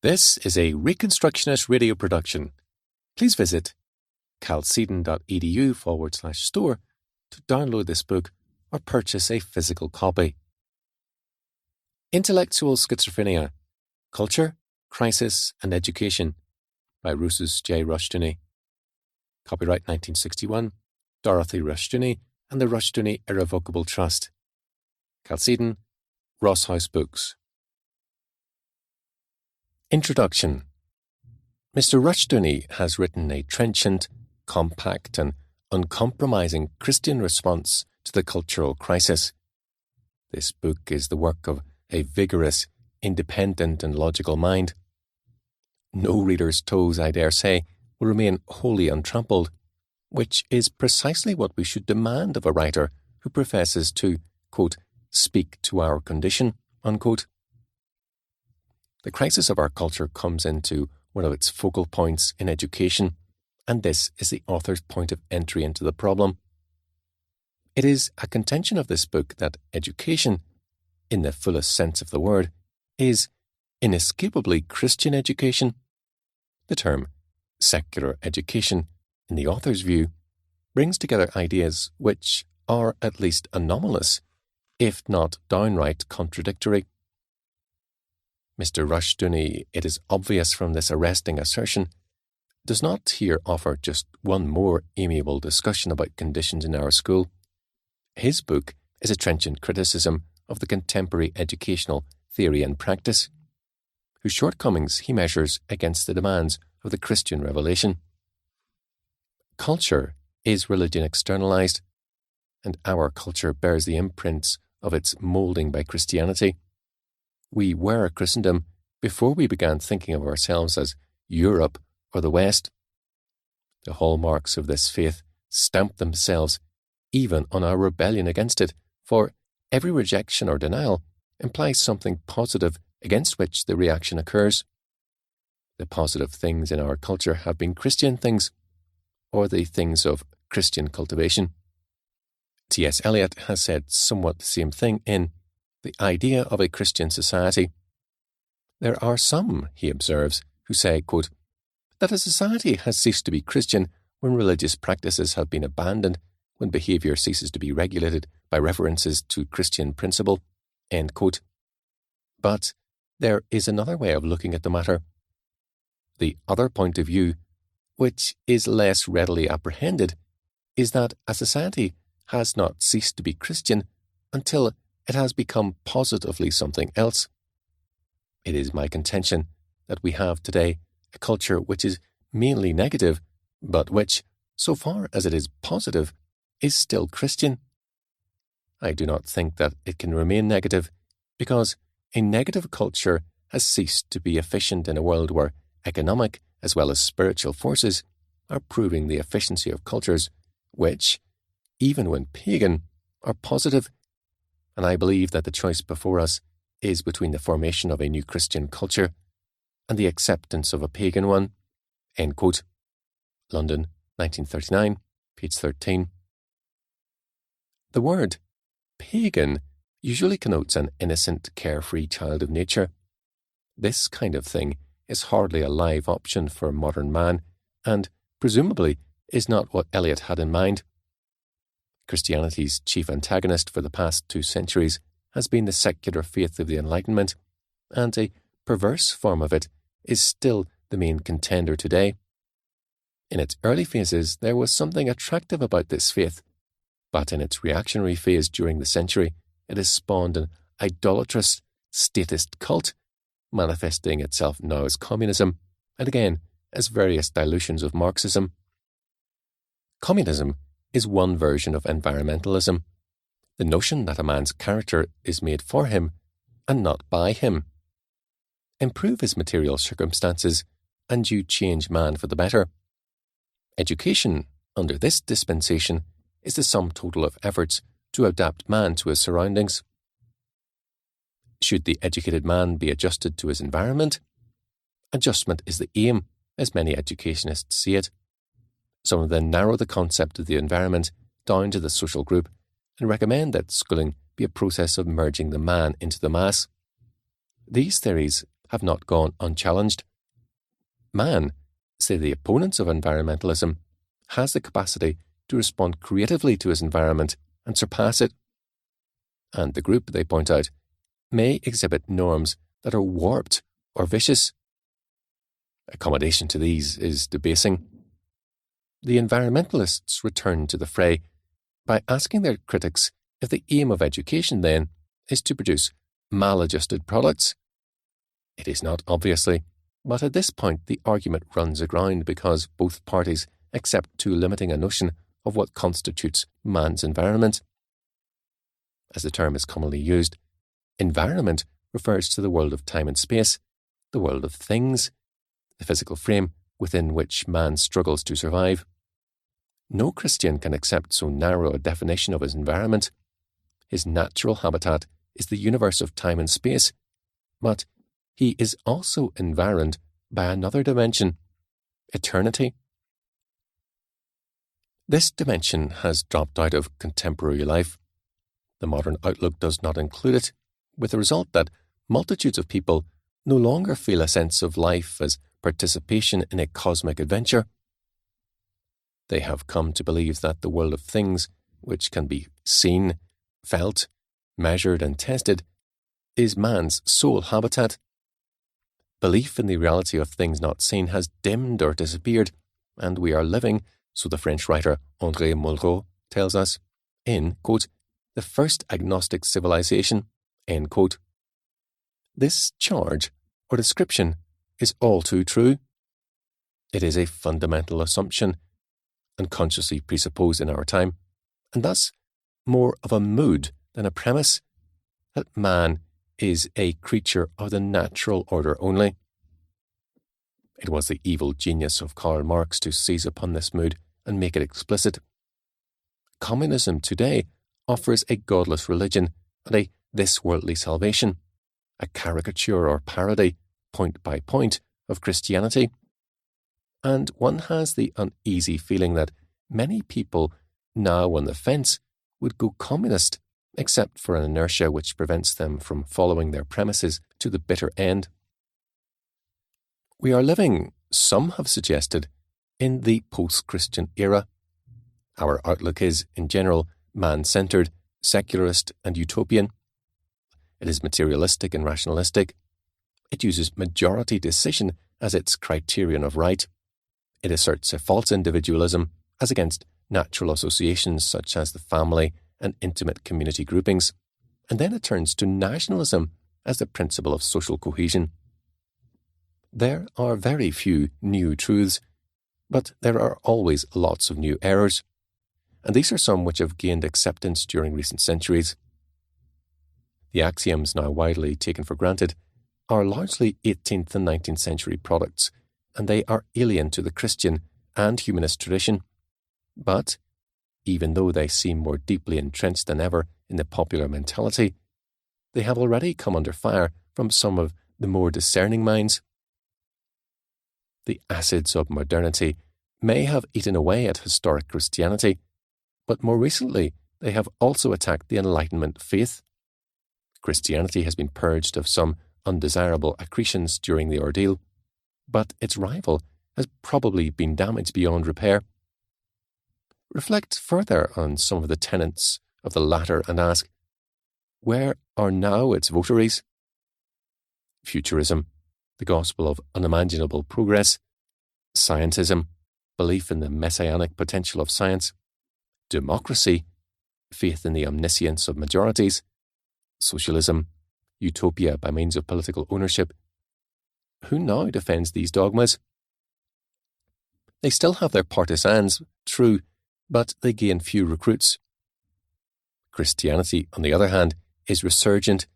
This is a Reconstructionist radio production. Please visit calcedon.edu/store to download this book or purchase a physical copy. Intellectual Schizophrenia, Culture, Crisis and Education by Rosus J. Rushdoony. Copyright 1961, Dorothy Rushdoony and the Rushdoony Irrevocable Trust. Calcedon, Ross House Books. Introduction. Mr. Rushdoony has written a trenchant, compact and uncompromising Christian response to the cultural crisis. This book is the work of a vigorous, independent and logical mind. No reader's toes, I dare say, will remain wholly untrampled, which is precisely what we should demand of a writer who professes to, quote, speak to our condition, unquote. The crisis of our culture comes into one of its focal points in education, and this is the author's point of entry into the problem. It is a contention of this book that education, in the fullest sense of the word, is inescapably Christian education. The term secular education, in the author's view, brings together ideas which are at least anomalous, if not downright contradictory. Mr. Rushdoony, it is obvious from this arresting assertion, does not here offer just one more amiable discussion about conditions in our school. His book is a trenchant criticism of the contemporary educational theory and practice, whose shortcomings he measures against the demands of the Christian revelation. Culture is religion externalized, and our culture bears the imprints of its moulding by Christianity. We were Christendom before we began thinking of ourselves as Europe or the West. The hallmarks of this faith stamp themselves even on our rebellion against it, for every rejection or denial implies something positive against which the reaction occurs. The positive things in our culture have been Christian things, or the things of Christian cultivation. T.S. Eliot has said somewhat the same thing in The Idea of a Christian Society. There are some, he observes, who say, quote, that a society has ceased to be Christian when religious practices have been abandoned, when behaviour ceases to be regulated by references to Christian principle, end quote. But there is another way of looking at the matter. The other point of view, which is less readily apprehended, is that a society has not ceased to be Christian until it has become positively something else. It is my contention that we have today a culture which is mainly negative, but which, so far as it is positive, is still Christian. I do not think that it can remain negative, because a negative culture has ceased to be efficient in a world where economic as well as spiritual forces are proving the efficiency of cultures which, even when pagan, are positive. And I believe that the choice before us is between the formation of a new Christian culture and the acceptance of a pagan one. End quote. London, 1939, page 13. The word pagan usually connotes an innocent, carefree child of nature. This kind of thing is hardly a live option for modern man, and presumably is not what Eliot had in mind. Christianity's chief antagonist for the past 2 centuries has been the secular faith of the Enlightenment, and a perverse form of it is still the main contender today. In its early phases, there was something attractive about this faith, but in its reactionary phase during the century, it has spawned an idolatrous, statist cult, manifesting itself now as communism, and again as various dilutions of Marxism. Communism is one version of environmentalism, the notion that a man's character is made for him and not by him. Improve his material circumstances, and you change man for the better. Education, under this dispensation, is the sum total of efforts to adapt man to his surroundings. Should the educated man be adjusted to his environment? Adjustment is the aim, as many educationists see it. Some of them narrow the concept of the environment down to the social group and recommend that schooling be a process of merging the man into the mass. These theories have not gone unchallenged. Man, say the opponents of environmentalism, has the capacity to respond creatively to his environment and surpass it. And the group, they point out, may exhibit norms that are warped or vicious. Accommodation to these is debasing. The environmentalists return to the fray by asking their critics if the aim of education, then, is to produce maladjusted products. It is not, obviously, but at this point the argument runs aground because both parties accept too limiting a notion of what constitutes man's environment. As the term is commonly used, environment refers to the world of time and space, the world of things, the physical frame within which man struggles to survive. No Christian can accept so narrow a definition of his environment. His natural habitat is the universe of time and space, but he is also environed by another dimension, eternity. This dimension has dropped out of contemporary life. The modern outlook does not include it, with the result that multitudes of people no longer feel a sense of life as participation in a cosmic adventure. They have come to believe that the world of things, which can be seen, felt, measured and tested, is man's sole habitat. Belief in the reality of things not seen has dimmed or disappeared, and we are living, so the French writer André Malraux tells us, in, quote, the first agnostic civilization, end quote. This charge or description is all too true. It is a fundamental assumption, unconsciously presupposed in our time, and thus more of a mood than a premise, that man is a creature of the natural order only. It was the evil genius of Karl Marx to seize upon this mood and make it explicit. Communism today offers a godless religion and a this-worldly salvation, a caricature or parody, point by point, of Christianity. And one has the uneasy feeling that many people now on the fence would go communist, except for an inertia which prevents them from following their premises to the bitter end. We are living, some have suggested, in the post-Christian era. Our outlook is, in general, man-centred, secularist and utopian. It is materialistic and rationalistic. It uses majority decision as its criterion of right. It asserts a false individualism as against natural associations such as the family and intimate community groupings, and then it turns to nationalism as the principle of social cohesion. There are very few new truths, but there are always lots of new errors, and these are some which have gained acceptance during recent centuries. The axioms now widely taken for granted are largely 18th and 19th century products, and they are alien to the Christian and humanist tradition. But, even though they seem more deeply entrenched than ever in the popular mentality, they have already come under fire from some of the more discerning minds. The acids of modernity may have eaten away at historic Christianity, but more recently they have also attacked the Enlightenment faith. Christianity has been purged of some undesirable accretions during the ordeal, but its rival has probably been damaged beyond repair. Reflect further on some of the tenets of the latter and ask, where are now its votaries? Futurism, the gospel of unimaginable progress; scientism, belief in the messianic potential of science; democracy, faith in the omniscience of majorities; socialism, utopia by means of political ownership. Who now defends these dogmas? They still have their partisans, true, but they gain few recruits. Christianity, on the other hand, is resurgent.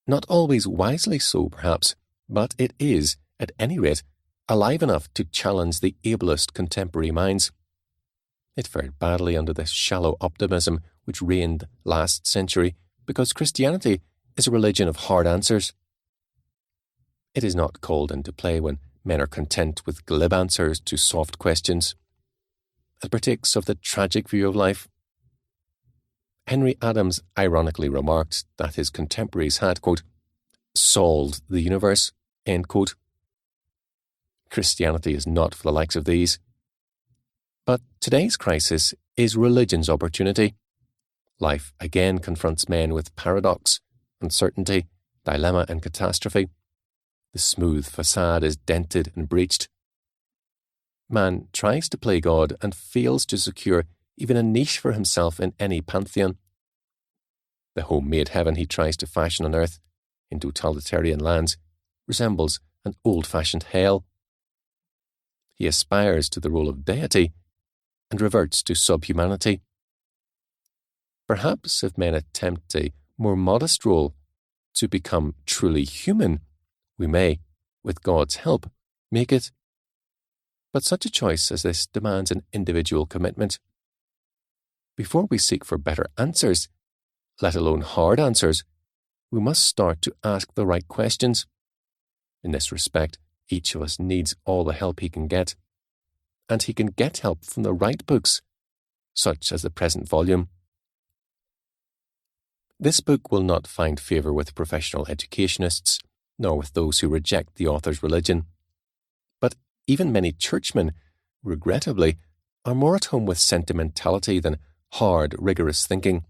Not always wisely so, perhaps, but it is, at any rate, alive enough to challenge the ablest contemporary minds. It fared badly under the shallow optimism which reigned last century, because Christianity is a religion of hard answers. It is not called into play when men are content with glib answers to soft questions. It partakes of the tragic view of life. Henry Adams ironically remarked that his contemporaries had, quote, solved the universe. End quote. Christianity is not for the likes of these. But today's crisis is religion's opportunity. Life again confronts men with paradox, uncertainty, dilemma and catastrophe. The smooth facade is dented and breached. Man tries to play God and fails to secure even a niche for himself in any pantheon. The home-made heaven he tries to fashion on earth, in totalitarian lands, resembles an old-fashioned hell. He aspires to the role of deity and reverts to subhumanity. Perhaps if men attempt a more modest role to become truly human, we may, with God's help, make it. But such a choice as this demands an individual commitment. Before we seek for better answers, let alone hard answers, we must start to ask the right questions. In this respect, each of us needs all the help he can get. And he can get help from the right books, such as the present volume. This book will not find favour with professional educationists, nor with those who reject the author's religion. But even many churchmen, regrettably, are more at home with sentimentality than hard, rigorous thinking.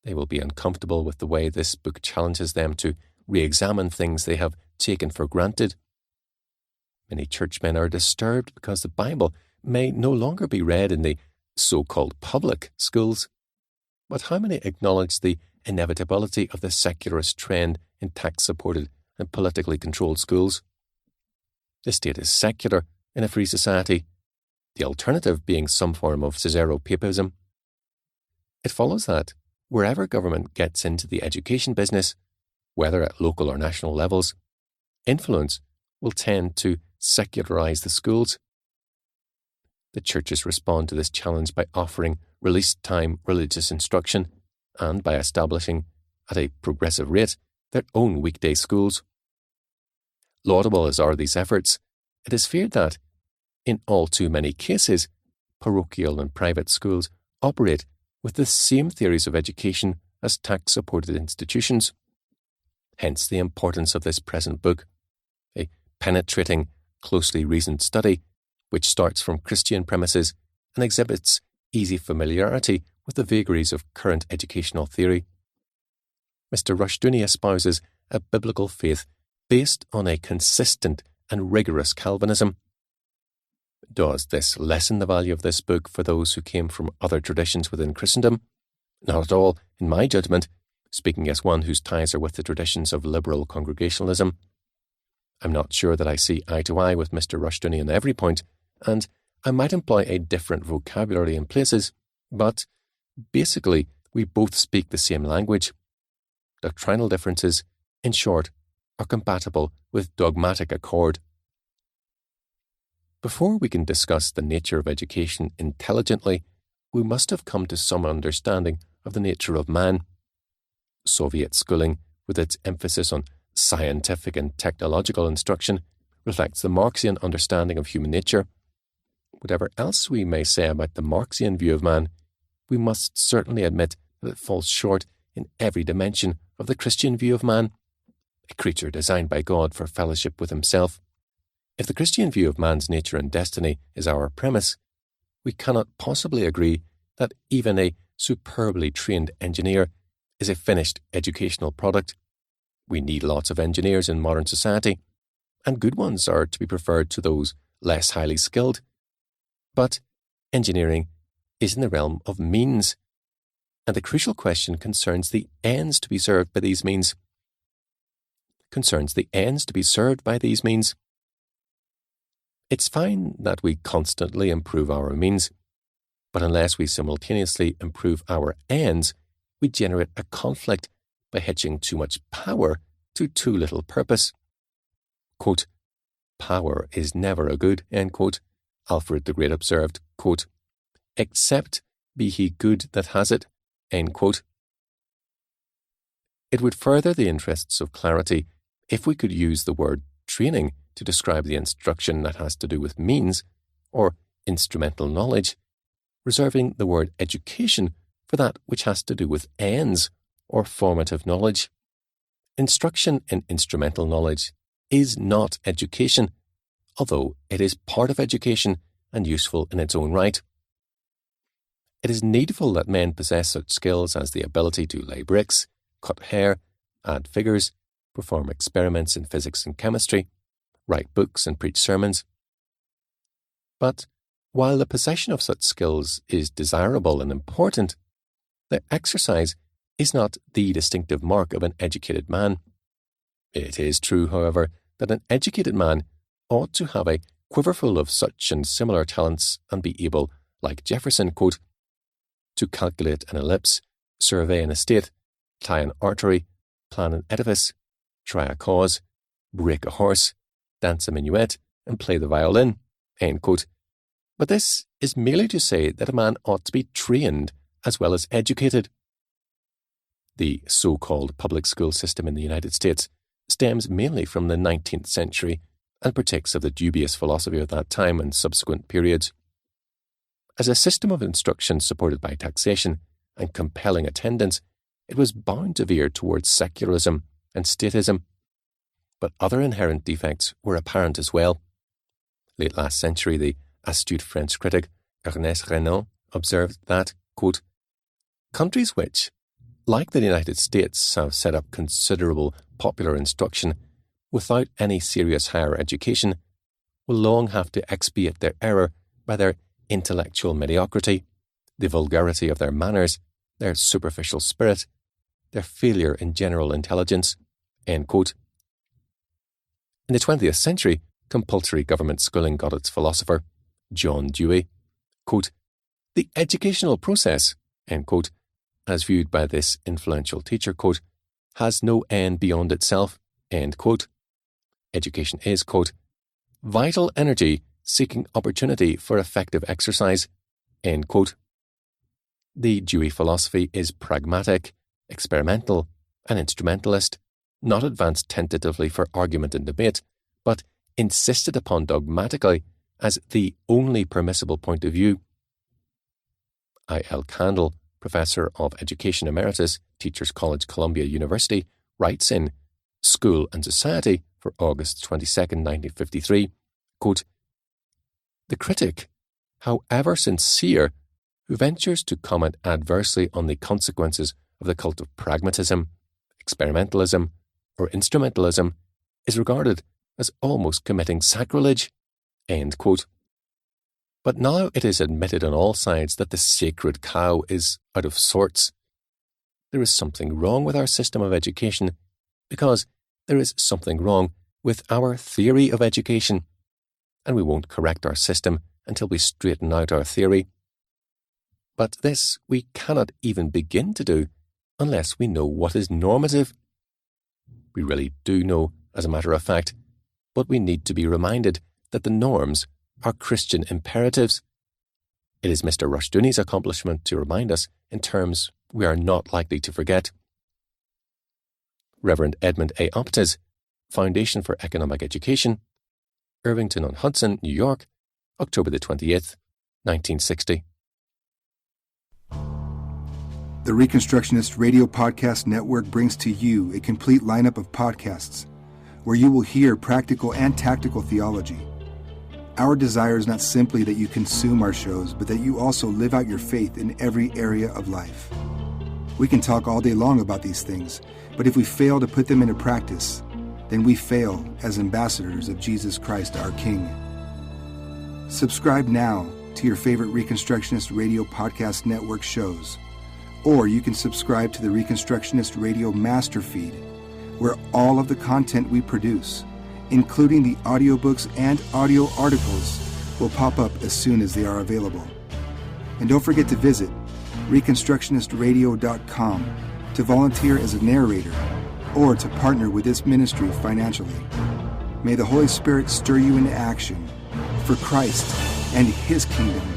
They will be uncomfortable with the way this book challenges them to re-examine things they have taken for granted. Many churchmen are disturbed because the Bible may no longer be read in the so-called public schools. But how many acknowledge the inevitability of the secularist trend in tax-supported and politically controlled schools? The state is secular in a free society, the alternative being some form of Caesaro-papism. It follows that wherever government gets into the education business, whether at local or national levels, influence will tend to secularize the schools. The churches respond to this challenge by offering released-time religious instruction and by establishing, at a progressive rate, their own weekday schools. Laudable as are these efforts, it is feared that, in all too many cases, parochial and private schools operate with the same theories of education as tax-supported institutions. Hence the importance of this present book, a penetrating, closely reasoned study which starts from Christian premises and exhibits easy familiarity with the vagaries of current educational theory. Mr. Rushdoony espouses a biblical faith based on a consistent and rigorous Calvinism. Does this lessen the value of this book for those who came from other traditions within Christendom? Not at all, in my judgment, speaking as one whose ties are with the traditions of liberal congregationalism. I'm not sure that I see eye to eye with Mr. Rushdoony on every point, and I might employ a different vocabulary in places, but basically we both speak the same language. Doctrinal differences, in short, are compatible with dogmatic accord. Before we can discuss the nature of education intelligently, we must have come to some understanding of the nature of man. Soviet schooling, with its emphasis on scientific and technological instruction, reflects the Marxian understanding of human nature. Whatever else we may say about the Marxian view of man, we must certainly admit that it falls short in every dimension of the Christian view of man, a creature designed by God for fellowship with himself. If the Christian view of man's nature and destiny is our premise, we cannot possibly agree that even a superbly trained engineer is a finished educational product. We need lots of engineers in modern society, and good ones are to be preferred to those less highly skilled. But engineering is in the realm of means, and the crucial question concerns the ends to be served by these means. It's fine that we constantly improve our means, but unless we simultaneously improve our ends, we generate a conflict by hitching too much power to too little purpose. Quote, "Power is never a good," end quote, Alfred the Great observed, quote, "except be he good that has it," end quote. It would further the interests of clarity if we could use the word training to describe the instruction that has to do with means, or instrumental knowledge, reserving the word education for that which has to do with ends, or formative knowledge. Instruction in instrumental knowledge is not education, although it is part of education and useful in its own right. It is needful that men possess such skills as the ability to lay bricks, cut hair, add figures, perform experiments in physics and chemistry, write books and preach sermons. But while the possession of such skills is desirable and important, their exercise is not the distinctive mark of an educated man. It is true, however, that an educated man ought to have a quiverful of such and similar talents and be able, like Jefferson, quote, to calculate an ellipse, survey an estate, tie an artery, plan an edifice, try a cause, break a horse, dance a minuet, and play the violin, end quote. But this is merely to say that a man ought to be trained as well as educated. The so-called public school system in the United States stems mainly from the 19th century and partakes of the dubious philosophy of that time and subsequent periods. As a system of instruction supported by taxation and compelling attendance, it was bound to veer towards secularism and statism. But other inherent defects were apparent as well. Late last century, the astute French critic Ernest Renan observed that, quote, countries which, like the United States, have set up considerable popular instruction without any serious higher education, will long have to expiate their error by their intellectual mediocrity, the vulgarity of their manners, their superficial spirit, their failure in general intelligence, end quote. In the 20th century, compulsory government schooling got its philosopher, John Dewey, quote, the educational process, end quote, as viewed by this influential teacher, quote, has no end beyond itself, end quote. Education is, quote, vital energy seeking opportunity for effective exercise, end quote. The Dewey philosophy is pragmatic, experimental, and instrumentalist, not advanced tentatively for argument and debate, but insisted upon dogmatically as the only permissible point of view. I.L. Candle, Professor of Education Emeritus, Teachers College, Columbia University, writes in School and Society for August 22, 1953, quote, the critic, however sincere, who ventures to comment adversely on the consequences of the cult of pragmatism, experimentalism, or instrumentalism, is regarded as almost committing sacrilege, end quote. But now it is admitted on all sides that the sacred cow is out of sorts. There is something wrong with our system of education because there is something wrong with our theory of education, and we won't correct our system until we straighten out our theory. But this we cannot even begin to do unless we know what is normative. We really do know, as a matter of fact, but we need to be reminded that the norms are Christian imperatives. It is Mr. Rushdoony's accomplishment to remind us in terms we are not likely to forget. Reverend Edmund A. Optes, Foundation for Economic Education, Irvington-on-Hudson, New York, October the 28th, 1960. The Reconstructionist Radio Podcast Network brings to you a complete lineup of podcasts where you will hear practical and tactical theology. Our desire is not simply that you consume our shows, but that you also live out your faith in every area of life. We can talk all day long about these things, but if we fail to put them into practice, then we fail as ambassadors of Jesus Christ, our King. Subscribe now to your favorite Reconstructionist Radio Podcast Network shows, or you can subscribe to the Reconstructionist Radio Master Feed, where all of the content we produce, including the audiobooks and audio articles, will pop up as soon as they are available. And don't forget to visit ReconstructionistRadio.com to volunteer as a narrator or to partner with this ministry financially. May the Holy Spirit stir you into action for Christ and His kingdom.